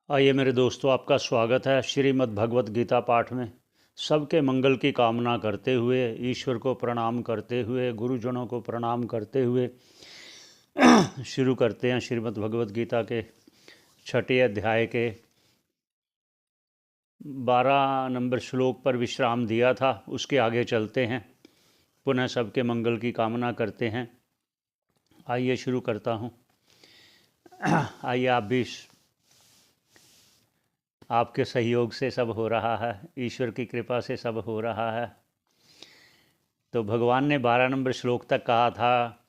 आइए मेरे दोस्तों, आपका स्वागत है श्रीमद् भगवत गीता पाठ में। सबके मंगल की कामना करते हुए, ईश्वर को प्रणाम करते हुए, गुरुजनों को प्रणाम करते हुए शुरू करते हैं श्रीमद् भगवत गीता के 6ठे अध्याय के 12 नंबर श्लोक पर विश्राम दिया था। उसके आगे चलते हैं, पुनः सबके मंगल की कामना करते हैं। आइए शुरू करता हूँ। आइए आप भी, आपके सहयोग से सब हो रहा है, ईश्वर की कृपा से सब हो रहा है। तो भगवान ने 12 नंबर श्लोक तक कहा था।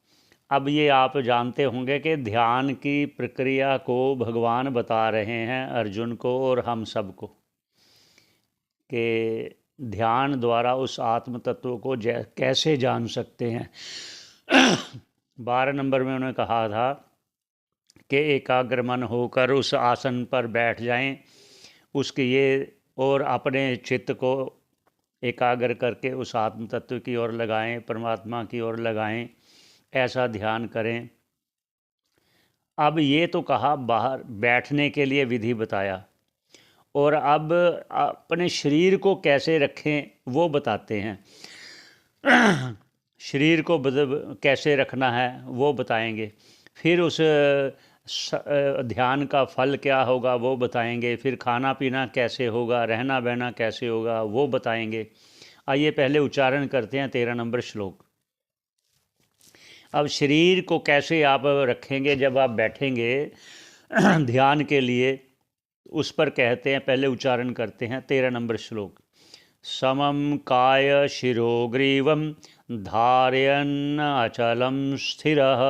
अब ये आप जानते होंगे कि ध्यान की प्रक्रिया को भगवान बता रहे हैं अर्जुन को और हम सब को, कि ध्यान द्वारा उस आत्म तत्व को कैसे जान सकते हैं। 12 नंबर में उन्होंने कहा था कि एकाग्र मन होकर उस आसन पर बैठ जाएं, उसके ये और अपने चित्त को एकाग्र करके उस आत्म तत्व की ओर लगाएं, परमात्मा की ओर लगाएं, ऐसा ध्यान करें। अब ये तो कहा, बाहर बैठने के लिए विधि बताया, और अब अपने शरीर को कैसे रखें वो बताते हैं। शरीर को कैसे रखना है वो बताएंगे। फिर उस ध्यान का फल क्या होगा वो बताएंगे। फिर खाना पीना कैसे होगा, रहना बहना कैसे होगा वो बताएंगे। आइए पहले उच्चारण करते हैं 13 नंबर श्लोक। अब शरीर को कैसे आप रखेंगे जब आप बैठेंगे ध्यान के लिए, उस पर कहते हैं, पहले उच्चारण करते हैं 13 नंबर श्लोक। समम काय शिरोग्रीवम धारयन् अचलं स्थिरः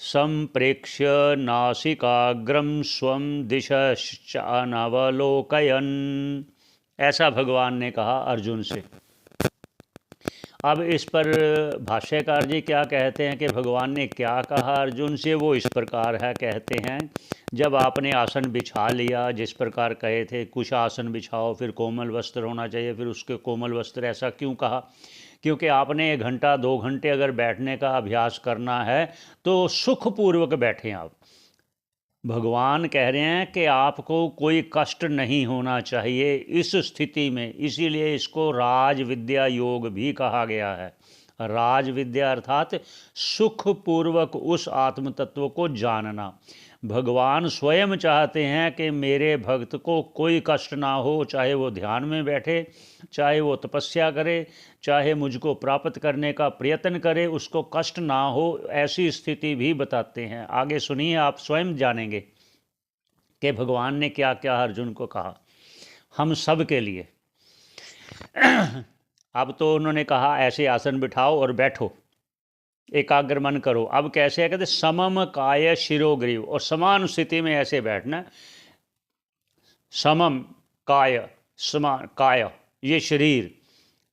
संप्रेक्ष्य नासिकाग्रम स्वं दिशश्चानवलोकयन्। ऐसा भगवान ने कहा अर्जुन से। अब इस पर भाष्यकार जी क्या कहते हैं कि भगवान ने क्या कहा अर्जुन से, वो इस प्रकार है। कहते हैं, जब आपने आसन बिछा लिया, जिस प्रकार कहे थे कुछ आसन बिछाओ, फिर कोमल वस्त्र होना चाहिए, फिर उसके कोमल वस्त्र, ऐसा क्यों कहा? क्योंकि आपने 1 घंटा 2 घंटे अगर बैठने का अभ्यास करना है तो सुखपूर्वक बैठें आप। भगवान कह रहे हैं कि आपको कोई कष्ट नहीं होना चाहिए इस स्थिति में, इसीलिए इसको राज विद्या योग भी कहा गया है। राज विद्या अर्थात सुखपूर्वक उस आत्म तत्व को जानना। भगवान स्वयं चाहते हैं कि मेरे भक्त को कोई कष्ट ना हो, चाहे वो ध्यान में बैठे, चाहे वो तपस्या करे, चाहे मुझको प्राप्त करने का प्रयत्न करे, उसको कष्ट ना हो, ऐसी स्थिति भी बताते हैं। आगे सुनिए, आप स्वयं जानेंगे कि भगवान ने क्या क्या अर्जुन को कहा हम सब के लिए। अब तो उन्होंने कहा ऐसे आसन बिठाओ और बैठो, एकाग्र मन करो। अब कैसे है? कहते समम काय शिरोग्रीव, और समान स्थिति में ऐसे बैठना। समम काय, समान काय ये शरीर,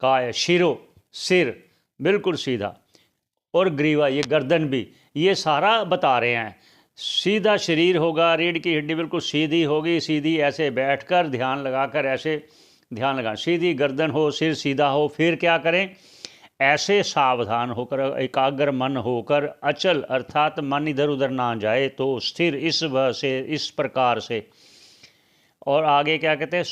काय शिरो सिर बिल्कुल सीधा, और ग्रीवा ये गर्दन भी, ये सारा बता रहे हैं। सीधा शरीर होगा, रीढ़ की हड्डी बिल्कुल सीधी होगी, सीधी ऐसे बैठकर ध्यान लगाकर ऐसे ध्यान लगा, सीधी गर्दन हो, सिर सीधा हो। फिर क्या करें? ऐसे सावधान होकर, एकाग्र मन होकर, अचल अर्थात मन इधर उधर ना जाए, तो स्थिर इस से, इस प्रकार से। और आगे क्या कहते हैं?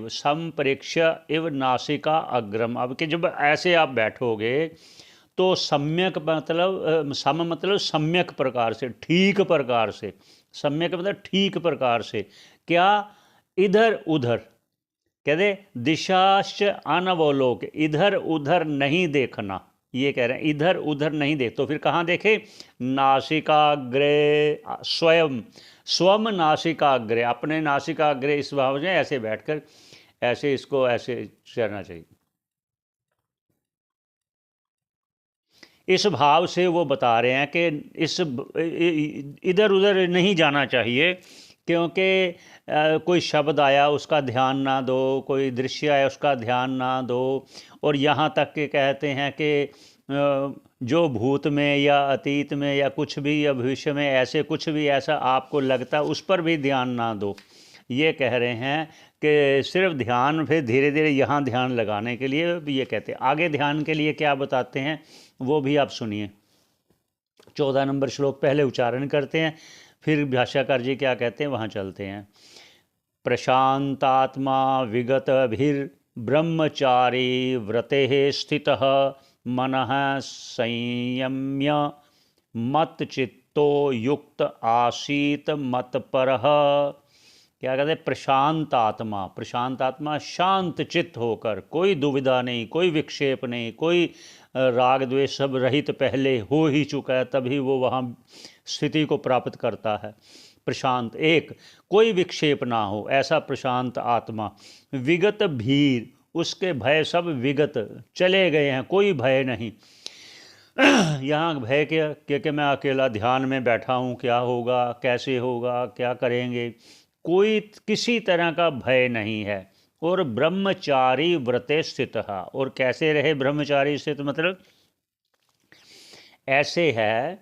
संप्रेक्ष्य इव नासिका अग्रम। अब कि जब ऐसे आप बैठोगे तो सम्यक मतलब सम मतलब सम्यक प्रकार से, ठीक प्रकार से। सम्यक मतलब ठीक प्रकार से। क्या? इधर उधर, कहते दिशाश्च अनवलोक, इधर उधर नहीं देखना। ये कह रहे हैं इधर उधर नहीं देख, तो फिर कहाँ देखे? नासिकाग्रे, स्वयं स्वम नासिकाग्रे, अपने नासिकाग्रे, इस भाव में ऐसे बैठकर ऐसे इसको ऐसे करना चाहिए। इस भाव से वो बता रहे हैं कि इस इधर उधर नहीं जाना चाहिए, क्योंकि कोई शब्द आया उसका ध्यान ना दो, कोई दृश्य आया उसका ध्यान ना दो। और यहाँ तक के कहते हैं कि जो भूत में या अतीत में या कुछ भी या भविष्य में ऐसे कुछ भी ऐसा आपको लगता है उस पर भी ध्यान ना दो। ये कह रहे हैं कि सिर्फ ध्यान, फिर धीरे धीरे यहाँ ध्यान लगाने के लिए ये कहते हैं। आगे ध्यान के लिए क्या बताते हैं वो भी आप सुनिए। 14 नंबर श्लोक पहले उच्चारण करते हैं, फिर भाष्यकार जी क्या कहते हैं वहाँ चलते हैं। प्रशांतात्मा विगतभिर्ब्रह्मचारी व्रते स्थितः मनः संयम्य मत्चित्तो युक्त आसीत मतपरः। क्या कहते हैं? प्रशांत आत्मा, प्रशांत आत्मा शांत चित्त होकर, कोई दुविधा नहीं, कोई विक्षेप नहीं, कोई राग द्वेष सब रहित पहले हो ही चुका है, तभी वो वहाँ स्थिति को प्राप्त करता है। प्रशांत, एक, कोई विक्षेप ना हो, ऐसा प्रशांत आत्मा। विगत भीर, उसके भय सब विगत चले गए हैं, कोई भय नहीं। यहाँ भय के कि मैं अकेला ध्यान में बैठा हूँ, क्या होगा, कैसे होगा, क्या करेंगे, कोई किसी तरह का भय नहीं है। और ब्रह्मचारी व्रते स्थित, और कैसे रहे ब्रह्मचारी स्थित, मतलब ऐसे है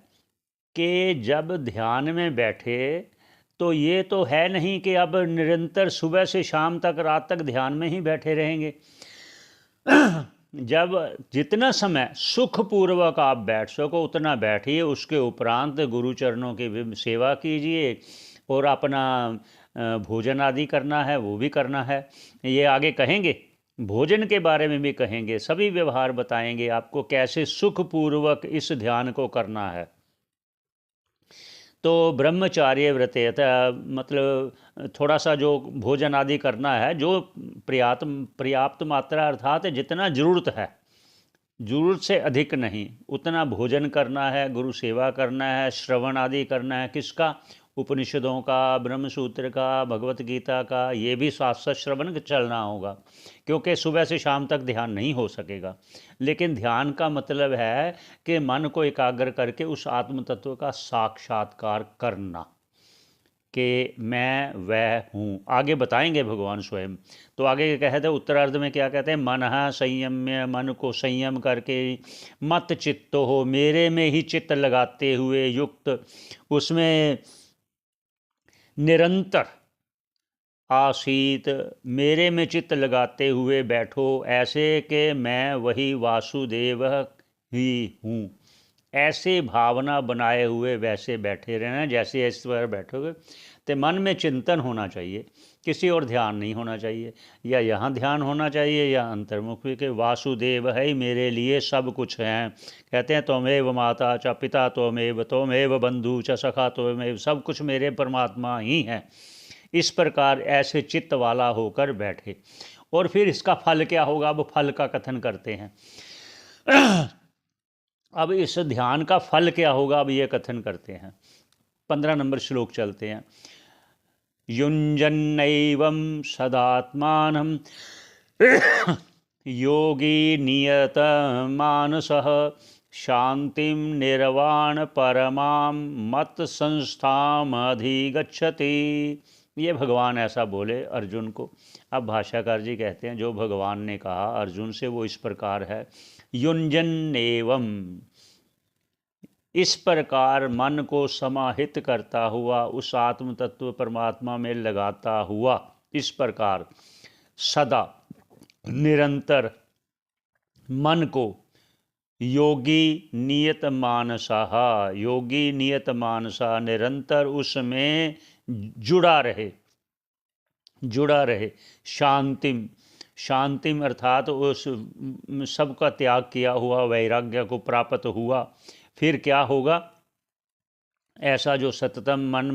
कि जब ध्यान में बैठे तो ये तो है नहीं कि अब निरंतर सुबह से शाम तक, रात तक ध्यान में ही बैठे रहेंगे। जब जितना समय सुखपूर्वक आप बैठ सको उतना बैठिए, उसके उपरांत गुरु चरणों की भी सेवा कीजिए, और अपना भोजन आदि करना है वो भी करना है। ये आगे कहेंगे, भोजन के बारे में भी कहेंगे, सभी व्यवहार बताएंगे आपको कैसे सुखपूर्वक इस ध्यान को करना है। तो ब्रह्मचार्य व्रत, मतलब थोड़ा सा जो भोजन आदि करना है, जो पर्याप्त मात्रा, अर्थात जितना ज़रूरत है, ज़रूरत से अधिक नहीं, उतना भोजन करना है, गुरु सेवा करना है, श्रवण आदि करना है। किसका? उपनिषदों का, ब्रह्मसूत्र का, भगवत गीता का, ये भी साथ साथ श्रवण चलना होगा, क्योंकि सुबह से शाम तक ध्यान नहीं हो सकेगा। लेकिन ध्यान का मतलब है कि मन को एकाग्र करके उस आत्म तत्व का साक्षात्कार करना कि मैं वह हूँ। आगे बताएंगे भगवान स्वयं। तो आगे कहते हैं, उत्तरार्ध में क्या कहते हैं? मन संयम्य, मन को संयम करके, मत चित्तो हो, मेरे में ही चित्त लगाते हुए, युक्त, उसमें निरंतर आसीत, मेरे में चित्त लगाते हुए बैठो, ऐसे कि मैं वही वासुदेव ही हूँ। ऐसे भावना बनाए हुए वैसे बैठे रहना। जैसे इस पर बैठोगे तो मन में चिंतन होना चाहिए, किसी और ध्यान नहीं होना चाहिए, या यहाँ ध्यान होना चाहिए या अंतर्मुखी के वासुदेव है ही मेरे लिए सब कुछ हैं। कहते हैं त्वमेव माता च पिता त्वमेव बंधु च सखा त्वमेव, सब कुछ मेरे परमात्मा ही हैं। इस प्रकार ऐसे चित्त वाला होकर बैठे। और फिर इसका फल क्या होगा? अब फल का कथन करते हैं। अब इस ध्यान का फल क्या होगा, अब ये कथन करते हैं। 15 नंबर श्लोक चलते हैं। युञ्जन्नैवं सदात्मानं योगी नियतमानसः शांतिं निर्वाण परमां मत संस्थामधिगच्छति। ये भगवान ऐसा बोले अर्जुन को। अब भाष्यकार जी कहते हैं, जो भगवान ने कहा अर्जुन से वो इस प्रकार है। युञ्जन एवं, इस प्रकार मन को समाहित करता हुआ, उस आत्म तत्व परमात्मा में लगाता हुआ, इस प्रकार सदा निरंतर मन को योगी नियत मानसा, योगी नियत मानसा, निरंतर उसमें जुड़ा रहे, जुड़ा रहे। शांतिम, शांतिम अर्थात उस सबका त्याग किया हुआ, वैराग्य को प्राप्त हुआ। फिर क्या होगा? ऐसा जो सततम मन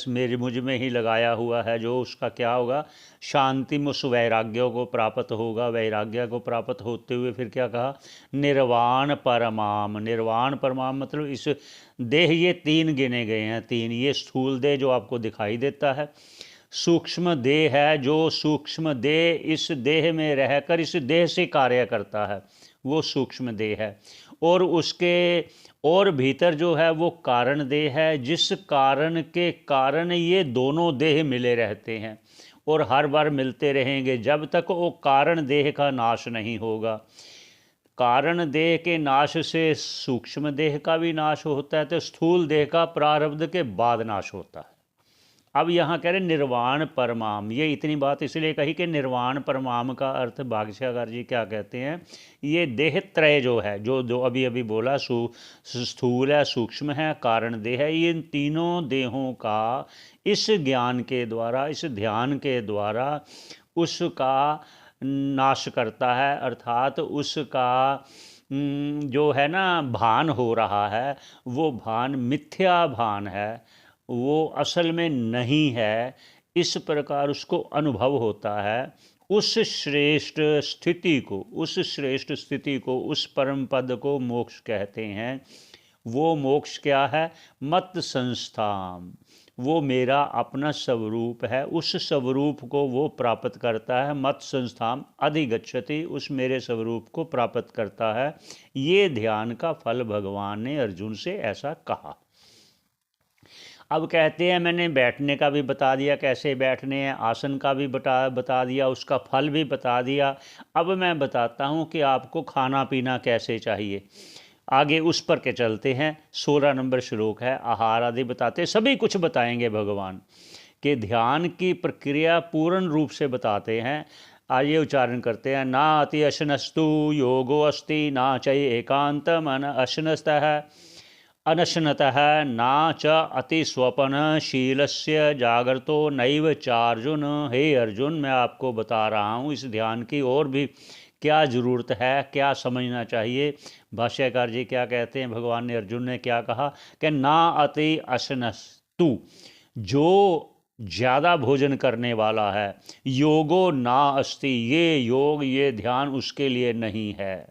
मेरे मुझ में ही लगाया हुआ है, जो उसका क्या होगा? शांतिम, उस वैराग्य को प्राप्त होगा। वैराग्य को प्राप्त होते हुए फिर क्या कहा? निर्वाण परमाम, निर्वाण परमाम मतलब इस देह, ये 3 गिने गए हैं, 3। ये स्थूल देह जो आपको दिखाई देता है, सूक्ष्म देह है, जो सूक्ष्म देह इस देह में रहकर इस देह से कार्य करता है, वो सूक्ष्म देह है। और उसके और भीतर जो है वो कारण देह है, जिस कारण के कारण ये दोनों देह मिले रहते हैं और हर बार मिलते रहेंगे जब तक वो कारण देह का नाश नहीं होगा। कारण देह के नाश से सूक्ष्म देह का भी नाश होता है, तो स्थूल देह का प्रारब्ध के बाद नाश होता है। अब यहाँ कह रहे निर्वाण परमाम, ये इतनी बात इसलिए कही कि निर्वाण परमाम का अर्थ भाष्यकार जी क्या कहते हैं, ये देह त्रय जो है, जो जो अभी अभी बोला, स्थूल है, सूक्ष्म है, कारण देह है, इन तीनों देहों का इस ज्ञान के द्वारा, इस ध्यान के द्वारा उसका नाश करता है, अर्थात उसका जो है ना भान हो रहा है, वो भान मिथ्या भान है, वो असल में नहीं है, इस प्रकार उसको अनुभव होता है। उस श्रेष्ठ स्थिति को, उस श्रेष्ठ स्थिति को, उस परम पद को मोक्ष कहते हैं। वो मोक्ष क्या है? मत संस्थाम, वो मेरा अपना स्वरूप है, उस स्वरूप को वो प्राप्त करता है। मत संस्थाम अधिगच्छति, उस मेरे स्वरूप को प्राप्त करता है। ये ध्यान का फल भगवान ने अर्जुन से ऐसा कहा। अब कहते हैं मैंने बैठने का भी बता दिया, कैसे बैठने हैं, आसन का भी बता दिया, उसका फल भी बता दिया। अब मैं बताता हूँ कि आपको खाना पीना कैसे चाहिए। आगे उस पर के चलते हैं। 16 नंबर श्लोक है। आहार आदि बताते, सभी कुछ बताएंगे भगवान के ध्यान की प्रक्रिया पूर्ण रूप से बताते हैं। आइए उच्चारण करते हैं। ना अति अशनस्तु योगो अस्ति, ना चै एकांत मन अशनस्तः अनशनतः, ना च अति स्वपनशीलस्य जागृतो नैव चार्जुन। हे अर्जुन, मैं आपको बता रहा हूँ इस ध्यान की और भी क्या ज़रूरत है, क्या समझना चाहिए। भाष्यकार जी क्या कहते हैं, भगवान ने अर्जुन ने क्या कहा कि ना अति अशनस्तु, जो ज़्यादा भोजन करने वाला है, योगो ना अस्ति, ये योग, ये ध्यान उसके लिए नहीं है।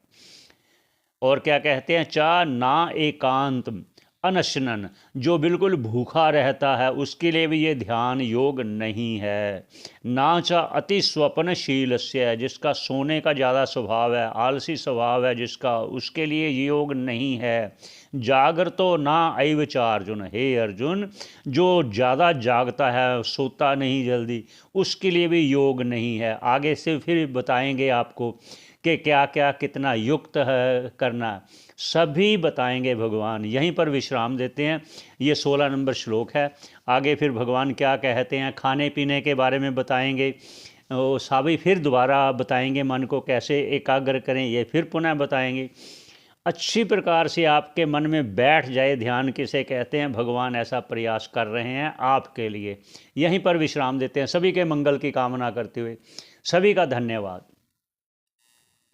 और क्या कहते हैं, चा ना एकांत अनशनन, जो बिल्कुल भूखा रहता है उसके लिए भी ये ध्यान योग नहीं है। ना चा अति स्वप्नशील से, जिसका सोने का ज़्यादा स्वभाव है, आलसी स्वभाव है जिसका, उसके लिए योग नहीं है। जागृतो ना ऐव च अर्जुन, हे अर्जुन, जो ज़्यादा जागता है, सोता नहीं जल्दी, उसके लिए भी योग नहीं है। आगे से फिर बताएंगे आपको कि क्या क्या कितना युक्त है करना, सभी बताएंगे भगवान। यहीं पर विश्राम देते हैं। ये 16 नंबर श्लोक है। आगे फिर भगवान क्या कहते हैं, खाने पीने के बारे में बताएंगे, वो सभी फिर दोबारा बताएंगे, मन को कैसे एकाग्र करें ये फिर पुनः बताएंगे। अच्छी प्रकार से आपके मन में बैठ जाए ध्यान किसे कहते हैं, भगवान ऐसा प्रयास कर रहे हैं आपके लिए। यहीं पर विश्राम देते हैं, सभी के मंगल की कामना करते हुए। सभी का धन्यवाद।